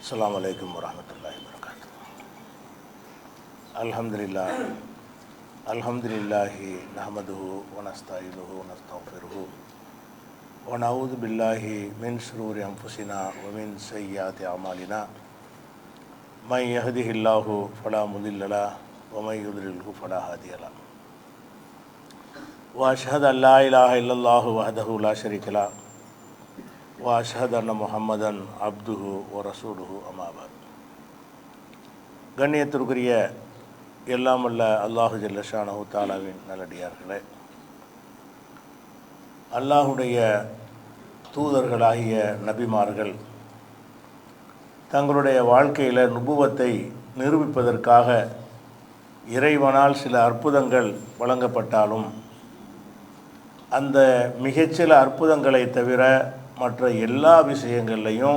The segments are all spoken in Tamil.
அஸ்ஸலாமு அலைக்கும் வரஹ்மத்துல்லாஹி வபரகாத்துஹு. அல்ஹம்துலில்லாஹி நஹ்மதுஹு வ நஸ்தஈனுஹு வ நஸ்தக்ஃபிருஹு வ நஊது பில்லாஹி மின் ஷுரூரி அன்ஃபுஸினா வ மின் ஸய்யிஆத்தி அமாலினா மை யஹ்திஹில்லாஹு ஃபலா முதில்ல லஹு வ மை யுத்லில்ஹு ஃபலா ஹாதிய லஹு. வ அஷ்ஹது அன் லா இலாஹா இல்லல்லாஹு வஹ்தஹு லா ஷரீக லஹு வ அஷ்ஹது அன்ன முஹம்மதன் அப்துஹு வ ரசூலுஹு அம்மா பஅத். கண்ணியத்திற்குரிய எல்லாம் வல்ல அல்லாஹு ஜல்ல ஷானஹு தஆலாவின் நல்லடியார்களே, அல்லாஹுடைய தூதர்களாகிய நபிமார்கள் தங்களுடைய வாழ்க்கையில் நுபுவத்தை நிரூபிப்பதற்காக இறைவனால் சில அற்புதங்கள் வழங்கப்பட்டாலும் அந்த மிகச்சில அற்புதங்களை தவிர மற்ற எல்லா விஷயங்கள்லையும்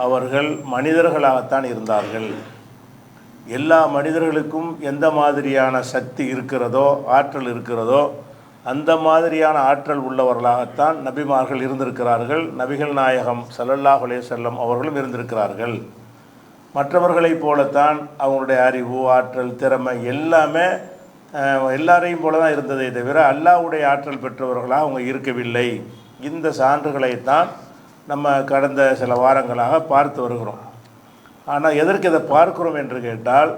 அவர்கள் மனிதர்களாகத்தான் இருந்தார்கள். எல்லா மனிதர்களுக்கும் எந்த மாதிரியான சக்தி இருக்கிறதோ, ஆற்றல் இருக்கிறதோ, அந்த மாதிரியான ஆற்றல் உள்ளவர்களாகத்தான் நபிமார்கள் இருந்திருக்கிறார்கள். நபிகள் நாயகம் ஸல்லல்லாஹு அலைஹி வஸல்லம் அவர்களும் இருந்திருக்கிறார்கள். மற்றவர்களைப் போலத்தான் அவங்களுடைய அறிவு, ஆற்றல், திறமை எல்லாமே எல்லாரையும் போல தான் இருந்ததை தவிர அல்லாஹ்வுடைய ஆற்றல் பெற்றவர்களாக அவங்க இருக்கவில்லை. இந்த சான்றுகளைத்தான் நம்ம கடந்த சில வாரங்களாக பார்த்து வருகிறோம். ஆனால் எதற்கு இதை பார்க்கிறோம் என்று கேட்டால்,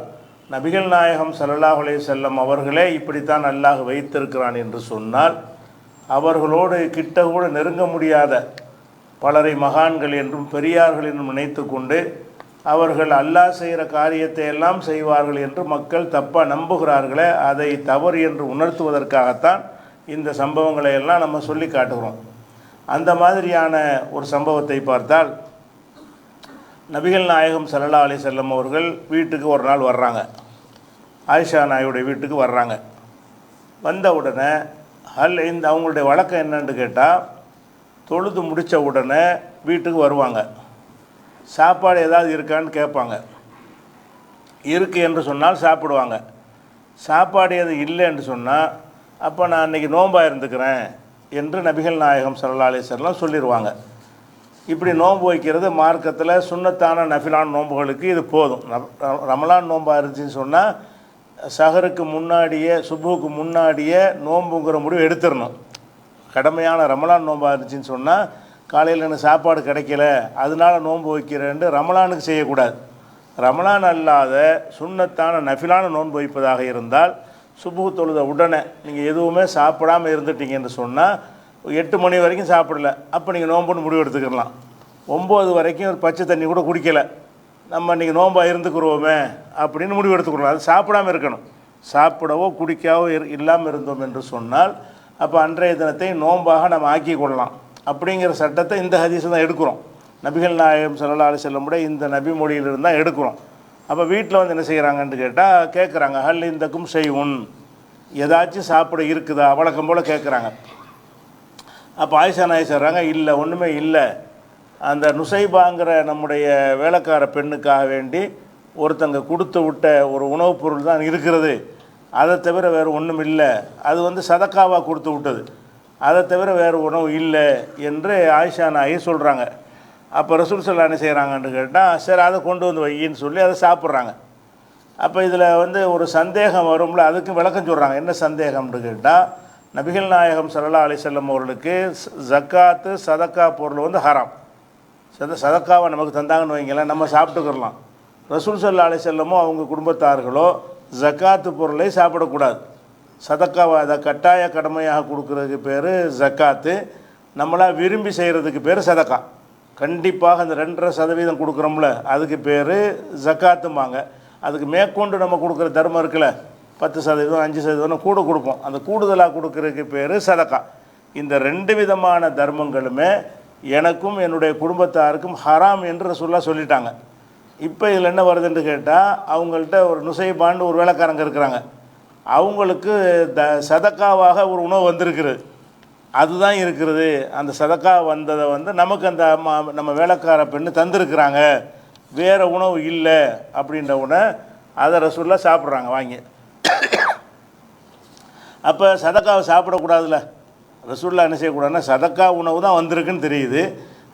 நபிகள் நாயகம் ஸல்லல்லாஹு அலைஹி வஸல்லம் அவர்களே இப்படித்தான் அல்லாஹ் வைத்திருக்கிறான் என்று சொன்னால், அவர்களோடு கிட்ட கூட நெருங்க முடியாத பலரை மகான்கள் என்றும் பெரியார்கள் என்றும் நினைத்து கொண்டு அவர்கள் அல்லாஹ் செய்கிற காரியத்தை எல்லாம் செய்வார்கள் என்று மக்கள் தப்பாக நம்புகிறார்களே, அதை தவறு என்று உணர்த்துவதற்காகத்தான் இந்த சம்பவங்களை எல்லாம் நம்ம சொல்லி காட்டுகிறோம். அந்த மாதிரியான ஒரு சம்பவத்தை பார்த்தால், நபிகள் நாயகம் ஸல்லல்லாஹு அலைஹி வஸல்லம் அவர்கள் வீட்டுக்கு ஒரு நாள் வர்றாங்க. ஆயிஷா நாயுடைய வீட்டுக்கு வர்றாங்க. வந்த உடனே இந்த அவங்களுடைய வழக்கம் என்னன்னு கேட்டால், தொழுது முடித்த உடனே வீட்டுக்கு வருவாங்க. சாப்பாடு ஏதாவது இருக்கான்னு கேட்பாங்க. இருக்குது என்று சொன்னால் சாப்பிடுவாங்க. சாப்பாடு எது இல்லை என்று சொன்னால், அப்போ நான் அன்றைக்கி நோன்பாக இருந்துக்கிறேன் என்று நபிகள் நாயகம் ஸல்லல்லாஹு அலைஹி வஸல்லம் சொல்லிடுவாங்க. இப்படி நோன்பு வைக்கிறது மார்க்கத்தில் சுன்னத்தான நஃபிலான நோன்புகளுக்கு இது போதும். ரமலான் நோன்பாக இருந்துச்சுன்னு சொன்னால் சஹருக்கு முன்னாடியே, சுபுக்கு முன்னாடியே நோன்புங்கிற முடிவு எடுத்துடணும். கடமையான ரமலான் நோன்பாக இருந்துச்சுன்னு சொன்னால், காலையில் எனக்கு சாப்பாடு கிடைக்கல அதனால நோன்பு வைக்கிறேன்னு ரமலானுக்கு செய்யக்கூடாது. ரமலான் அல்லாத சுன்னத்தான நஃபிலான நோன்பு வைப்பதாக இருந்தால், சுபு தொழுத உடனே நீங்கள் எதுவுமே சாப்பிடாமல் இருந்துட்டீங்கன்னு சொன்னால், 8 மணி வரைக்கும் சாப்பிடல, அப்போ நீங்கள் நோன்புன்னு முடிவு எடுத்துக்கலாம். 9 வரைக்கும் ஒரு பச்சை தண்ணி கூட குடிக்கலை, நம்ம இன்றைக்கி நோன்பாக இருந்துக்கிறோமே அப்படின்னு முடிவு எடுத்துக்கிறோம். அது சாப்பிடாமல் இருக்கணும். சாப்பிடவோ குடிக்காவோ இல்லாமல் இருந்தோம் என்று சொன்னால், அப்போ அன்றைய தினத்தை நோன்பாக நம்ம ஆக்கி கொள்ளலாம். அப்படிங்கிற சட்டத்தை இந்த ஹதீஸை தான் எடுக்கிறோம். நபிகள் நாயகம் ஸல்லல்லாஹு அலைஹி வஸல்லம் இந்த நபி மொழியிலிருந்து தான் எடுக்கிறோம். அப்போ வீட்டில் வந்து என்ன செய்கிறாங்கன்னு கேட்டால், கேட்குறாங்க, ஹல் இந்தக்கும் செய்வுன், ஏதாச்சும் சாப்பிட இருக்குதா வழக்கம் போல் கேட்குறாங்க. அப்போ ஆயிஷா நாயகி சொல்கிறாங்க, இல்லை, ஒன்றுமே இல்லை. அந்த நுசைபாங்கிற நம்முடைய வேலைக்கார பெண்ணுக்காக வேண்டி ஒருத்தங்க கொடுத்து விட்ட ஒரு உணவுப் பொருள் தான் இருக்கிறது, அதை தவிர வேறு ஒன்றும் இல்லை. அது வந்து சதக்காவாக கொடுத்து விட்டது, அதை தவிர வேறு உணவு இல்லை என்று ஆயிஷா நாயகி சொல்கிறாங்க. அப்போ ரசூல் ஸல்லல்லாஹு என்ன செய்கிறாங்கன்னு கேட்டால், சரி அதை கொண்டு வந்து வையின்னு சொல்லி அதை சாப்பிட்றாங்க. அப்போ இதில் வந்து ஒரு சந்தேகம் வரும்ல, அதுக்கு விளக்கம் சொல்கிறாங்க. என்ன சந்தேகம்னு கேட்டால், நபிகள் நாயகம் ஸல்லல்லாஹு அலைஹி வஸல்லம் அவர்களுக்கு ஜக்காத்து சதக்கா பொருள் வந்து ஹராம். சதக்காவை நமக்கு தந்தாங்கன்னு வைங்களேன், நம்ம சாப்பிட்டுக்கிறலாம். ரசூல் ஸல்லல்லாஹு அலைஹி வஸல்லமோ அவங்க குடும்பத்தார்களோ ஜக்காத்து பொருளை சாப்பிடக்கூடாது. சதக்காவை அதை கட்டாய கடமையாக கொடுக்குறதுக்கு பேர் ஜக்காத்து, நம்மளாக விரும்பி செய்கிறதுக்கு பேர் சதக்கா. கண்டிப்பாக அந்த 2.5% கொடுக்குறோம்ல, அதுக்கு பேர் ஜக்காத்தும்பாங்க. அதுக்கு மேற்கொண்டு நம்ம கொடுக்குற தர்மம் இருக்குல்ல, 10%, 5% கூட கொடுப்போம், அந்த கூடுதலாக கொடுக்குறதுக்கு பேர் சதக்கா. இந்த 2 விதமான தர்மங்களுமே எனக்கும் என்னுடைய குடும்பத்தாருக்கும் ஹராம் என்று ரசூலுல்லாஹ் சொல்லிட்டாங்க. இப்போ இதில் என்ன வருதுன்னு கேட்டால், அவங்கள்ட்ட ஒரு நுசைபான்னு ஒரு வேலைக்காரங்க இருக்கிறாங்க. அவங்களுக்கு சதக்காவாக ஒரு உணவு வந்திருக்கிறது, அதுதான் இருக்கிறது. அந்த சதக்கா வந்ததை வந்து நமக்கு அந்த நம்ம வேலைக்கார பெண்ணு தந்திருக்கிறாங்க, வேறு உணவு இல்லை அப்படின்ற உடனே அதை ரசூலுல்லாஹ் சாப்பிட்றாங்க வாங்கி. அப்போ சதக்காவை சாப்பிடக்கூடாதுல்ல, ரசூலுல்லாஹ் என்ன செய்யக்கூடாதுன்னா, சதக்கா உணவு தான் வந்திருக்குன்னு தெரியுது,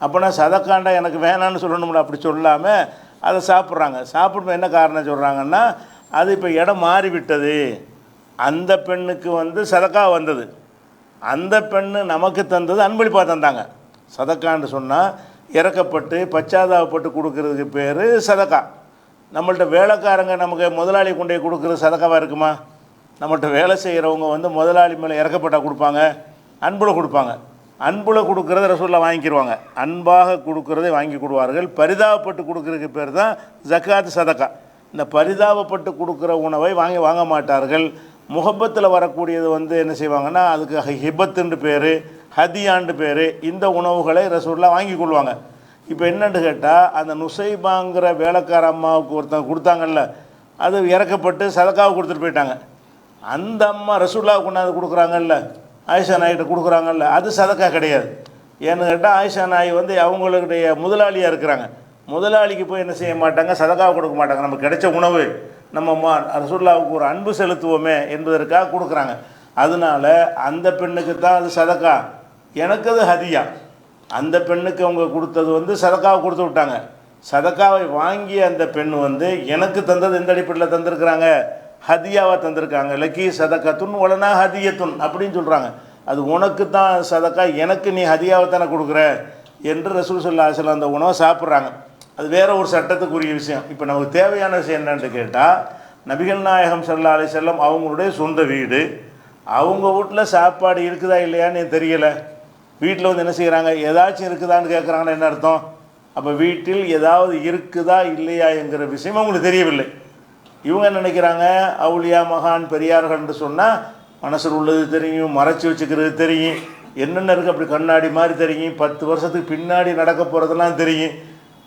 அப்போனா சதக்காண்டா எனக்கு வேணான்னு சொல்லணும்ல. அப்படி சொல்லாமல் அதை சாப்பிட்றாங்க. சாப்பிடும் என்ன காரணம் சொல்கிறாங்கன்னா, அது இப்போ இடம் மாறிவிட்டது, அந்த பெண்ணுக்கு வந்து சதக்கா வந்தது, அந்த பெண்ணு நமக்கு தந்தது அன்பளிப்பாக தந்தாங்க. சதக்கான்னு சொன்னால் இறக்கப்பட்டு பச்சாதாபப்பட்டு கொடுக்கறதுக்கு பேர் சதக்கா. நம்மள்ட்ட வேலைக்காரங்க நமக்கு முதலாளி கொண்டு போய் கொடுக்குறது சதக்காவாக இருக்குமா? நம்மள்ட்ட வேலை செய்கிறவங்க வந்து முதலாளி மேலே இறக்கப்பட்டால் கொடுப்பாங்க, அன்பில் கொடுப்பாங்க. அன்பில் கொடுக்குறத ரசூலுல்லாஹ் வாங்கிக்கிடுவாங்க, அன்பாக கொடுக்குறதை வாங்கி கொடுவார்கள். பரிதாபப்பட்டு கொடுக்குறதுக்கு பேர் தான் ஜக்காத் சதக்கா. இந்த பரிதாபப்பட்டு கொடுக்குற உணவை வாங்க மாட்டார்கள். முகப்பத்தில் வரக்கூடியது வந்து என்ன செய்வாங்கன்னா, அதுக்கு ஹிபத்துன்னு பேர், ஹதியாண்டு பேர். இந்த உணவுகளை ரசூலுல்லாஹ் வாங்கி கொள்வாங்க. இப்போ என்னென்னு கேட்டால், அந்த நுசைபாங்கிற வேலைக்கார அம்மாவுக்கு ஒருத்தங்க கொடுத்தாங்கல்ல, அது இறக்கப்பட்டு சதக்காவை கொடுத்துட்டு போயிட்டாங்க. அந்த அம்மா ரசூலுல்லாஹ் கொண்டாந்து கொடுக்குறாங்கல்ல, ஆயிஷா நாய்கிட்ட கொடுக்குறாங்கல்ல, அது சதக்கா கிடையாது. ஏன்னு கேட்டால், ஆயிஷா நாய் வந்து அவங்களுடைய முதலாளியாக இருக்கிறாங்க. முதலாளிக்கு போய் என்ன செய்ய மாட்டாங்க, சதக்காவை கொடுக்க மாட்டாங்க. நமக்கு கிடைச்ச உணவு நம்ம ரசூலுல்லாஹ்வுக்கு ஒரு அன்பு செலுத்துவோமே என்பதற்காக கொடுக்குறாங்க. அதனால அந்த பெண்ணுக்கு தான் அது சதக்கா, எனக்கு அது ஹதியா. அந்த பெண்ணுக்கு அவங்க கொடுத்தது வந்து சதக்காவை கொடுத்து விட்டாங்க. சதக்காவை வாங்கிய அந்த பெண் வந்து எனக்கு தந்தது எந்த அடிப்படையில் தந்திருக்கிறாங்க, ஹதியாவை தந்திருக்காங்க. லக்கி சதக்கத்துன் உலனா ஹதியத்துன் அப்படின்னு சொல்கிறாங்க. அது உனக்கு தான் சதக்கா, எனக்கு நீ ஹதியாவை தானே கொடுக்குற என்று ரசூல் ஸல்லல்லாஹு அலைஹி வஸல்லம் அந்த உணவை சாப்பிட்றாங்க. அது வேறு ஒரு சட்டத்துக்குரிய விஷயம். இப்போ நமக்கு தேவையான விஷயம் என்னன்னு கேட்டால், நபிகள் நாயகம் ஸல்லல்லாஹு அலைஹி வஸல்லம் அவங்களுடைய சொந்த வீடு, அவங்க வீட்டில் சாப்பாடு இருக்குதா இல்லையான்னு தெரியலை. வீட்டில் வந்து என்ன செய்கிறாங்க, ஏதாச்சும் இருக்குதான்னு கேட்குறாங்கன்னு என்ன அர்த்தம்? அப்போ வீட்டில் ஏதாவது இருக்குதா இல்லையா என்கிற விஷயம் அவங்களுக்கு தெரியவில்லை. இவங்க நினைக்கிறாங்க, அவுலியா மகான் பெரியார்கள்னு சொன்னால் மனசில் உள்ளது தெரியும், மறைச்சி வச்சுக்கிறது தெரியும், என்னென்ன இருக்குது அப்படி கண்ணாடி மாதிரி தெரியும், 10 வருஷத்துக்கு பின்னாடி நடக்க போகிறதெல்லாம் தெரியும்,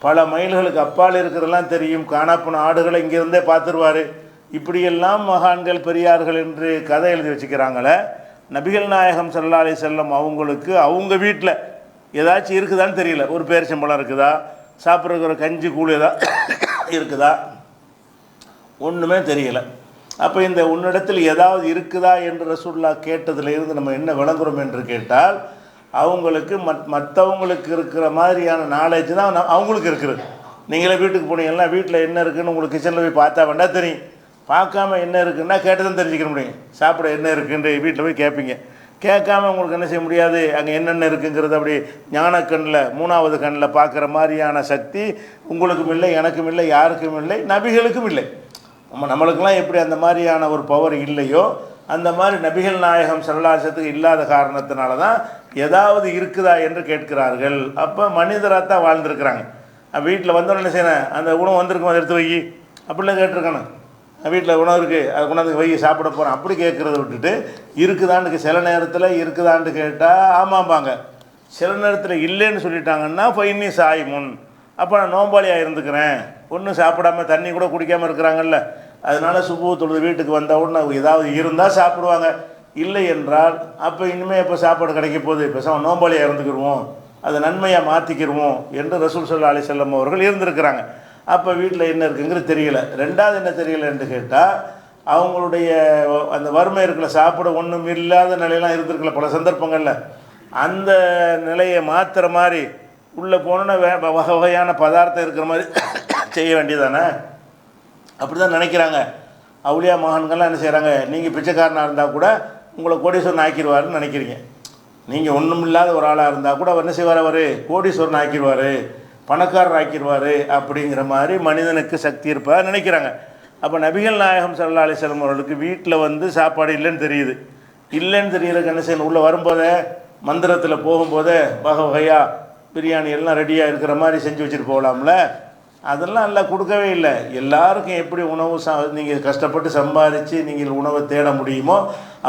பல மைல்களுக்கு அப்பால் இருக்கிறதெல்லாம் தெரியும், காணாப்போன ஆடுகளை இங்கேருந்தே பார்த்துருவார். இப்படியெல்லாம் மகான்கள் பெரியார்கள் என்று கதை எழுதி வச்சுக்கிறாங்களே. நபிகள் நாயகம் ஸல்லல்லாஹு அலைஹி வஸல்லம் அவங்களுக்கு அவங்க வீட்டில் ஏதாச்சும் இருக்குதான்னு தெரியல. ஒரு பேரிச்சம்பழம் இருக்குதா, சாப்பிட்ற கஞ்சி கூழ் ஏதாவது இருக்குதா, ஒன்றுமே தெரியலை. அப்போ இந்த உன்னிடத்தில் ஏதாவது இருக்குதா என்று ரசூலுல்லாஹ் கேட்டதிலிருந்து நம்ம என்ன விளங்குறோம் என்று கேட்டால், அவங்களுக்கு மற்றவங்களுக்கு இருக்கிற மாதிரியான நாலேஜ் தான் அவங்களுக்கு இருக்குது. நீங்களே வீட்டுக்கு போனீங்கன்னா வீட்டில் என்ன இருக்குதுன்னு உங்களுக்கு கிச்சனில் போய் பார்த்தா வேண்டாம் தெரியும். பார்க்காம என்ன இருக்குன்னா கேட்டு தான் தெரிஞ்சுக்க முடியும். சாப்பிட என்ன இருக்குன்னு வீட்டில் போய் கேட்பீங்க. கேட்காம உங்களுக்கு என்ன செய்ய முடியாது, அங்கே என்னென்ன இருக்குங்கிறது அப்படி ஞானக்கண்ணில் 3வது கண்ணில் பார்க்குற மாதிரியான சக்தி உங்களுக்கும் இல்லை, எனக்கும் இல்லை, யாருக்கும் இல்லை, நபிகளுக்கும் இல்லை. நம்மளுக்கெல்லாம் எப்படி அந்த மாதிரியான ஒரு பவர் இல்லையோ, அந்த மாதிரி நபிகள் நாயகம் ஸல்லல்லாஹு அலைஹி வஸல்லத்துக்கு இல்லாத காரணத்தினால தான் ஏதாவது இருக்குதா என்று கேட்கிறார்கள். அப்போ மனிதராக தான் வாழ்ந்துருக்குறாங்க. வீட்டில் வந்தோன்னு என்ன செய்யணும், அந்த உணவு வந்திருக்கும் அதை எடுத்து வை அப்படிலாம் கேட்டிருக்கணும். வீட்டில் உணவு இருக்குது அதை கொண்டாந்து வை சாப்பிட போகிறோம் அப்படி கேட்குறத விட்டுட்டு, இருக்குதான்னு சில நேரத்தில் இருக்குதான்னு கேட்டால் ஆமாம்பாங்க, சில நேரத்தில் இல்லைன்னு சொல்லிட்டாங்கன்னா ஃபைனி சாய் முன், அப்போ நான் நோம்பாளியாக இருந்துக்கிறேன், ஒன்றும் சாப்பிடாம தண்ணி கூட குடிக்காமல் இருக்கிறாங்கல்ல, அதனால் சுபு தொழுது வீட்டுக்கு வந்தால் உடனே ஏதாவது இருந்தால் சாப்பிடுவாங்க. இல்லை என்றால் அப்போ இனிமேல் எப்போ சாப்பாடு கிடைக்க போகுது, பேசாமல் நோம்பாளியாக இருந்துக்கிடுவோம், அதை நன்மையாக மாற்றிக்கிடுவோம் என்று ரசூல் ஸல்லல்லாஹு அலைஹி வஸல்லம் அவர்கள் இருந்திருக்கிறாங்க. அப்போ வீட்டில் என்ன இருக்குங்கிறது தெரியல. ரெண்டாவது என்ன தெரியலன்னு கேட்டால், அவங்களுடைய அந்த வறுமை இருக்கிற சாப்பிட ஒன்றும் இல்லாத நிலையெல்லாம் இருந்திருக்கல பல சந்தர்ப்பங்களில். அந்த நிலையை மாற்றுற மாதிரி உள்ளே போனோன்னா வகை வகையான பதார்த்தம் இருக்கிற மாதிரி செய்ய வேண்டியதானே, அப்படி தான் நினைக்கிறாங்க. அவுலியா மகான்கள்லாம் என்ன செய்கிறாங்க, நீங்கள் பிச்சைக்காரனாக இருந்தால் கூட உங்களை கோடீஸ்வரன் ஆக்கிடுவாருன்னு நினைக்கிறீங்க. நீங்கள் ஒன்றும் இல்லாத ஒரு ஆளாக இருந்தால் கூட அவர் என்ன செய்வார், அவர் கோடீஸ்வரன் ஆக்கிடுவார், பணக்காரர் ஆக்கிடுவார் அப்படிங்கிற மாதிரி மனிதனுக்கு சக்தி இருப்பதாக நினைக்கிறாங்க. அப்போ நபிகள் நாயகம் ஸல்லல்லாஹு அலைஹி வஸல்லம் அவர்களுக்கு வீட்டில் வந்து சாப்பாடு இல்லைன்னு தெரியுது. இல்லைன்னு தெரியறதுக்கு என்ன செய்யணும், உள்ளே வரும்போதே மந்திரத்தில் போகும்போதே வகை வகையாக பிரியாணி எல்லாம் ரெடியாக இருக்கிற மாதிரி செஞ்சு வச்சுட்டு போகலாம்ல. அதெல்லாம் எல்லாம் கொடுக்கவே இல்லை. எல்லாருக்கும் எப்படி உணவு நீங்கள் கஷ்டப்பட்டு சம்பாதிச்சு நீங்கள் உணவை தேட முடியுமோ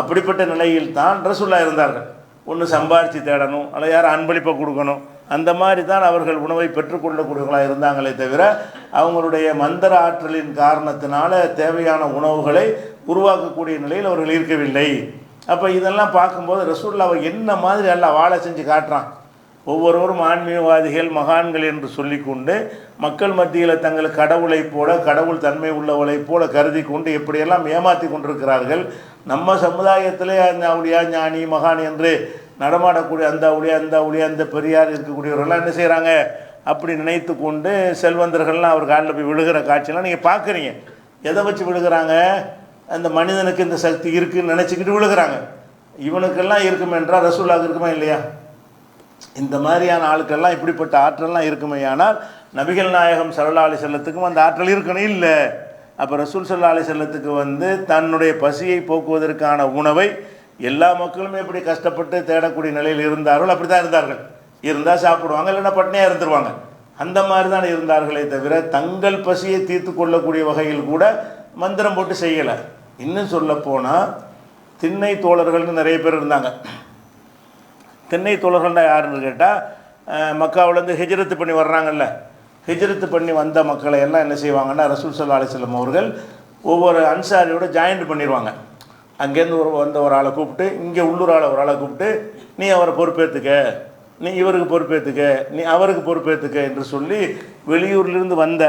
அப்படிப்பட்ட நிலையில் தான் ரசூலுல்லாஹ் இருந்தார்கள். ஒன்று சம்பாதிச்சு தேடணும், அல்ல யாரும் அன்பளிப்பை கொடுக்கணும், அந்த மாதிரி தான் அவர்கள் உணவை பெற்றுக்கொள்ளக்கூடியவர்களாக இருந்தாங்களே தவிர, அவங்களுடைய மந்திர ஆற்றலின் காரணத்தினால தேவையான உணவுகளை உருவாக்கக்கூடிய நிலையில் அவர்கள் இருக்கவில்லை. அப்போ இதெல்லாம் பார்க்கும்போது ரசூலுல்லாஹ் என்ன மாதிரி எல்லாம் வாழ செஞ்சு காட்டுறான். ஒவ்வொருவரும் ஆன்மீகவாதிகள் மகான்கள் என்று சொல்லிக்கொண்டு மக்கள் மத்தியில் தங்கள் கடவுளை போல, கடவுள் தன்மை உள்ளவளை போல கருதி கொண்டு எப்படியெல்லாம் ஏமாற்றி கொண்டிருக்கிறார்கள். நம்ம சமுதாயத்திலே அந்த அவுலியா ஞானி மகான் என்று நடமாடக்கூடிய அந்த அவுலியா அந்த பெரியார் இருக்கக்கூடியவர்கள்லாம் என்ன செய்கிறாங்க, அப்படி நினைத்து கொண்டு செல்வந்தர்கள்லாம் அவர் காலில் போய் விழுகிற காட்சியெல்லாம் நீங்கள் பார்க்குறீங்க. எதை வச்சு விழுகிறாங்க? அந்த மனிதனுக்கு இந்த சக்தி இருக்குதுன்னு நினச்சிக்கிட்டு விழுகிறாங்க. இவனுக்கெல்லாம் இருக்குமே என்றால் ரசூலுல்லாஹ்வுக்கு இருக்குமா இல்லையா? இந்த மாதிரியான ஆளுக்கெல்லாம் இப்படிப்பட்ட ஆற்றல்லாம் இருக்குமே. ஆனால் நபிகள் நாயகம் ஸல்லல்லாஹு அலைஹி வஸல்லத்துக்கும் அந்த ஆற்றல் இருக்கணும் இல்லை. அப்போ ரசூல் ஸல்லல்லாஹு அலைஹி வஸல்லத்துக்கு தன்னுடைய பசியை போக்குவதற்கான உணவை எல்லா மக்களுமே எப்படி கஷ்டப்பட்டு தேடக்கூடிய நிலையில் இருந்தார்கள், அப்படி தான் இருந்தார்கள். இருந்தால் சாப்பிடுவாங்க, இல்லைன்னா பட்னியாக இருந்துருவாங்க. அந்த மாதிரி தான் இருந்தார்களே தவிர தங்கள் பசியை தீர்த்து கொள்ளக்கூடிய வகையில் கூட மந்திரம் போட்டு செய்யலை. இன்னும் சொல்லப்போனால் திண்ணை தோழர்கள்னு நிறைய பேர் இருந்தாங்க. திண்ணை தோழர்கள்னா யாருன்னு கேட்டால் மக்காவிலேருந்து ஹிஜ்ரத்து பண்ணி வர்றாங்கல்ல, ஹிஜ்ரத்து பண்ணி வந்த மக்களை எல்லாம் என்ன செய்வாங்கன்னா ரசூல் ஸல்லல்லாஹு அலைஹி வஸல்லம் அவர்கள் ஒவ்வொரு அன்சாரியோட ஜாயின்ட் பண்ணிடுவாங்க. அங்கேருந்து ஒரு ஆளை கூப்பிட்டு, இங்கே உள்ளூர் ஆளை ஒரு ஆளை கூப்பிட்டு, நீ அவரை பொறுப்பேற்றுக்க, நீ இவருக்கு பொறுப்பேற்றுக்க, நீ அவருக்கு பொறுப்பேற்றுக்க என்று சொல்லி வெளியூர்லேருந்து வந்த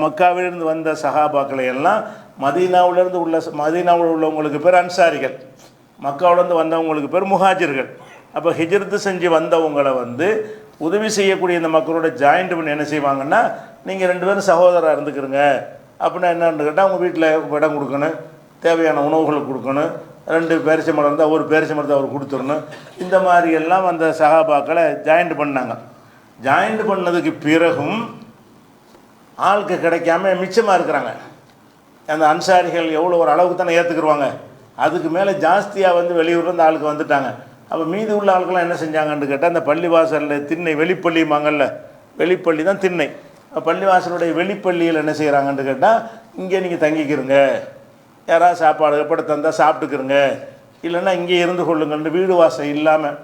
மக்காவிலிருந்து வந்த சஹாபாக்களை எல்லாம் மதீனாவில் உள்ளவங்களுக்கு பேர் அன்சாரிகள், மக்காவிலேருந்து வந்தவங்களுக்கு பேர் முஹாஜிர்கள். அப்போ ஹிஜ்ரத்து செஞ்சு வந்தவங்களை உதவி செய்யக்கூடிய இந்த மக்களோட ஜாயிண்ட் பண்ணி என்ன செய்வாங்கன்னா, நீங்கள் 2 பேரும் சகோதரராக இருந்துக்கிறங்க. அப்படின்னா என்னன்னு கேட்டால் அவங்க வீட்டில் இடம் கொடுக்கணும், தேவையான உணவுகள் கொடுக்கணும், 2 பேரிச்சை மரம் இருந்தால் ஒரு பேரிச்சை மரத்தை அவர் கொடுத்துடணும். இந்த மாதிரி எல்லாம் அந்த சஹாபாக்களை ஜாயிண்ட் பண்ணாங்க. ஜாயிண்ட் பண்ணதுக்கு பிறகும் ஆளுக்கு கிடைக்காம மிச்சமாக இருக்கிறாங்க. அந்த அன்சாரிகள் எவ்வளோ ஒரு அளவுக்கு தானே ஏற்றுக்குருவாங்க, அதுக்கு மேலே ஜாஸ்தியாக வெளியூர்லேருந்து ஆளுக்கு வந்துட்டாங்க. அப்போ மீதி உள்ள ஆளுக்கெல்லாம் என்ன செஞ்சாங்கன்னு கேட்டால், அந்த பள்ளிவாசலில் திண்ணை வெளிப்பள்ளிமாங்கல்ல, வெளிப்பள்ளி தான் திண்ணை, பள்ளிவாசலுடைய வெளிப்பள்ளியில் என்ன செய்கிறாங்கன்னு கேட்டால், இங்கே நீங்கள் தங்கிக்கிறங்க, யாராவது சாப்பாடு எப்படி தந்தால் சாப்பிட்டுக்கிறங்க, இல்லைன்னா இங்கே இருந்து கொள்ளுங்கன்னு வீடு வாசல் இல்லாமல்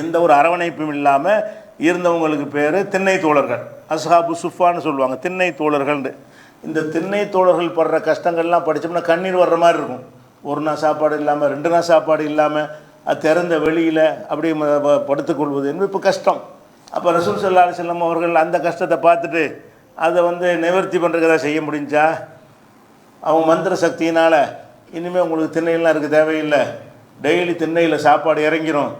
எந்த ஒரு அரவணைப்பும் இல்லாமல் இருந்தவங்களுக்கு பேர் திண்ணை தோழர்கள். அஸ்ஹாபு சுஃபான்னு சொல்லுவாங்க, திண்ணை தோழர்கள்னு. இந்த திண்ணை தோழர்கள் படுற கஷ்டங்கள்லாம் படித்தோம்னா கண்ணீர் வர்ற மாதிரி இருக்கும். ஒரு நாள் சாப்பாடு இல்லாமல், 2 நாள் சாப்பாடு இல்லாமல், அது திறந்த வெளியில் அப்படி படுத்துக்கொள்வது என்பது இப்போ கஷ்டம். அப்போ ரசூல் ஸல்லல்லாஹு அலைஹி வஸல்லம் அவர்கள் அந்த கஷ்டத்தை பார்த்துட்டு அதை நிவர்த்தி பண்ணுறதுக்கு செய்ய முடிஞ்சா, அவங்க மந்திர சக்தியினால் இனிமேல் உங்களுக்கு திண்ணையெல்லாம் இருக்க தேவையில்லை, டெய்லி திண்ணையில் சாப்பாடு இறங்கிரும்,